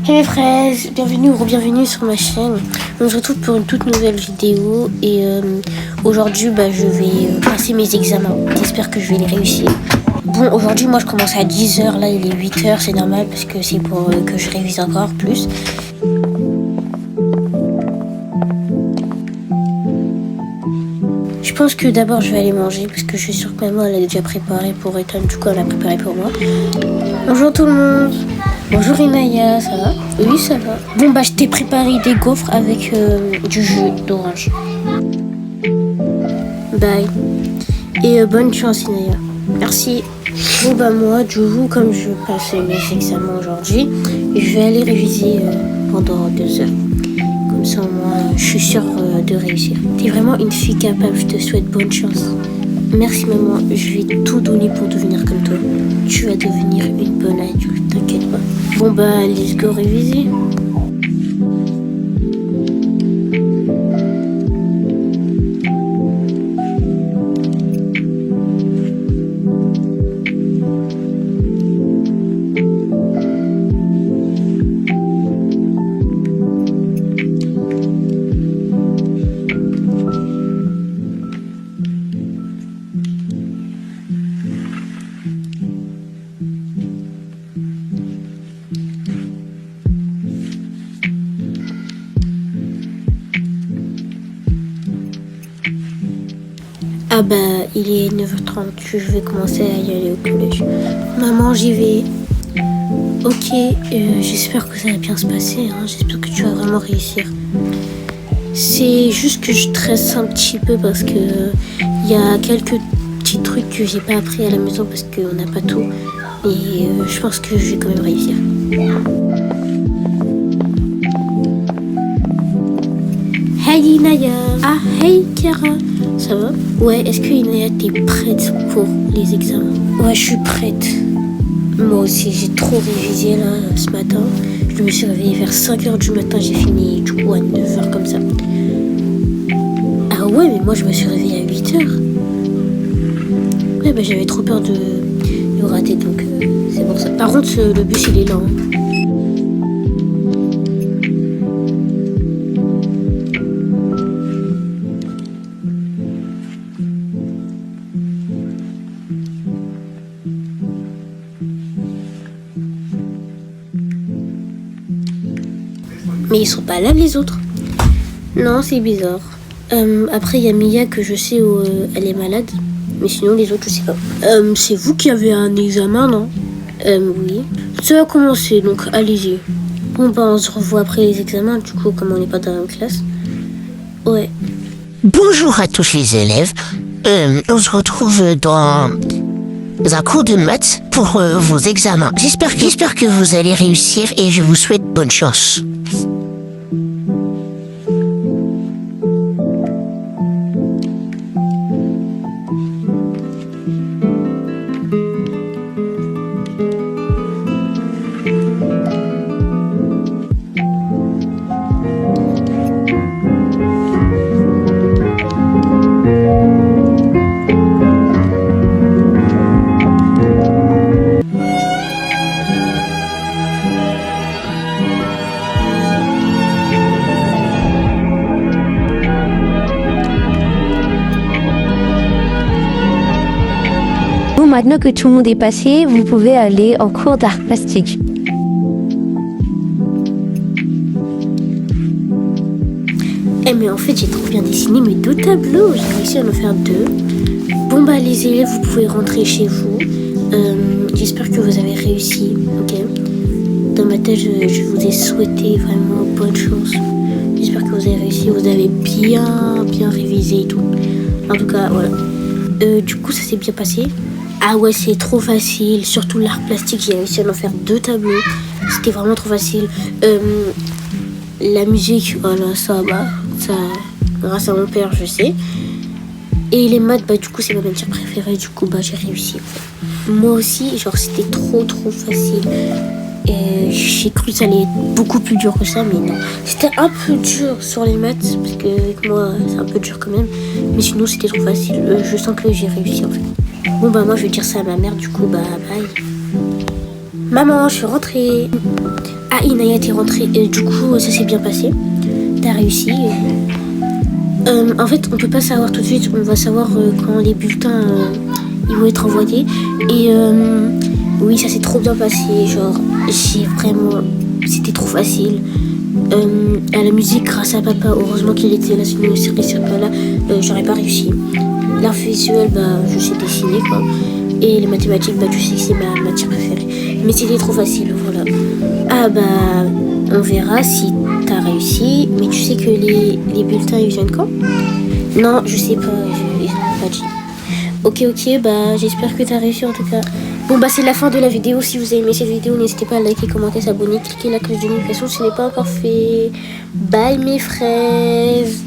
Hey mes fraises, bienvenue ou re-bienvenue sur ma chaîne. On se retrouve pour une toute nouvelle vidéo et aujourd'hui je vais passer mes examens. J'espère que je vais les réussir. Bon, aujourd'hui moi je commence à 10h, là il est 8h, c'est normal parce que c'est pour que je révise encore plus. Je pense que d'abord je vais aller manger parce que je suis sûre que maman elle a déjà préparé pour Ethan, du coup elle a préparé pour moi. Bonjour tout le monde. Bonjour Inaya, ça va? Oui, ça va. Bon je t'ai préparé des gaufres avec du jus d'orange. Bye. Et bonne chance Inaya. Merci. Bon moi du coup comme je passe mes examens aujourd'hui, je vais aller réviser pendant 2 heures. Comme ça au moins je suis sûre de réussir. T'es vraiment une fille capable, je te souhaite bonne chance. Merci maman, je vais tout donner pour devenir comme toi. Tu vas devenir une bonne adulte, t'inquiète pas. Bon let's go réviser. Il est 9h30, je vais commencer à y aller au collège. Maman, j'y vais. Ok, j'espère que ça va bien se passer, hein. J'espère que tu vas vraiment réussir. C'est juste que je stresse un petit peu parce que y a quelques petits trucs que j'ai pas appris à la maison parce qu'on n'a pas tout. Et je pense que je vais quand même réussir. Hey Inaya. Ah hey Chiara. Ça va? Ouais, est-ce que Inaya t'es prête pour les examens? Ouais, je suis prête. Moi aussi, j'ai trop révisé là ce matin. Je me suis réveillée vers 5h du matin, j'ai fini du coup à 9h comme ça. Ah ouais, mais moi je me suis réveillée à 8h. Ouais, j'avais trop peur de rater, donc c'est pour ça. Par contre, le bus il est lent. Mais ils sont pas là les autres. Non, c'est bizarre. Après il y a Mia que je sais où elle est malade. Mais sinon les autres je sais pas. C'est vous qui avez un examen, non? Oui. Ça va commencer, donc allez-y. Bon on se revoit après les examens, du coup comme on n'est pas dans la même classe. Ouais. Bonjour à tous les élèves. On se retrouve dans un cours de maths pour vos examens. J'espère que vous allez réussir et je vous souhaite bonne chance. Maintenant que tout le monde est passé, vous pouvez aller en cours d'art plastique. Mais en fait j'ai trop bien dessiné mes 2 tableaux. J'ai réussi à en faire 2. Bon les élèves, vous pouvez rentrer chez vous. J'espère que vous avez réussi, ok? Dans ma tête je vous ai souhaité vraiment bonne chance. J'espère que vous avez réussi, vous avez bien révisé et tout. En tout cas voilà. Du coup ça s'est bien passé. Ah ouais, c'est trop facile, surtout l'art plastique, j'ai réussi à en faire 2 tableaux. C'était vraiment trop facile. La musique, voilà, ça, grâce à mon père, je sais. Et les maths, du coup, c'est ma matière préférée, du coup, j'ai réussi. Moi aussi, c'était trop facile. Et j'ai cru que ça allait être beaucoup plus dur que ça, mais non. C'était un peu dur sur les maths, parce que avec moi, c'est un peu dur quand même. Mais sinon, c'était trop facile. Je sens que j'ai réussi, en fait. Bon, moi, je vais dire ça à ma mère, du coup, bye. Maman, je suis rentrée. Ah, Inaya, t'es rentrée. Du coup, ça s'est bien passé. T'as réussi. En fait, on peut pas savoir tout de suite. On va savoir quand les bulletins ils vont être envoyés. Et oui, ça s'est trop bien passé. Genre, c'était trop facile. À la musique, grâce à papa, heureusement qu'il était là, sinon il serait pas là, j'aurais pas réussi. L'art visuel, je sais dessiner quoi. Et les mathématiques, tu sais que c'est ma matière préférée. Mais c'était trop facile, voilà. Ah on verra si t'as réussi. Mais tu sais que les bulletins ils viennent quand? Non, je sais pas, ils m'ont pas dit. Ok, j'espère que t'as réussi en tout cas. Bon c'est la fin de la vidéo. Si vous avez aimé cette vidéo, n'hésitez pas à liker, commenter, s'abonner, cliquer la cloche de notification si ce n'est pas encore fait. Bye mes fraises.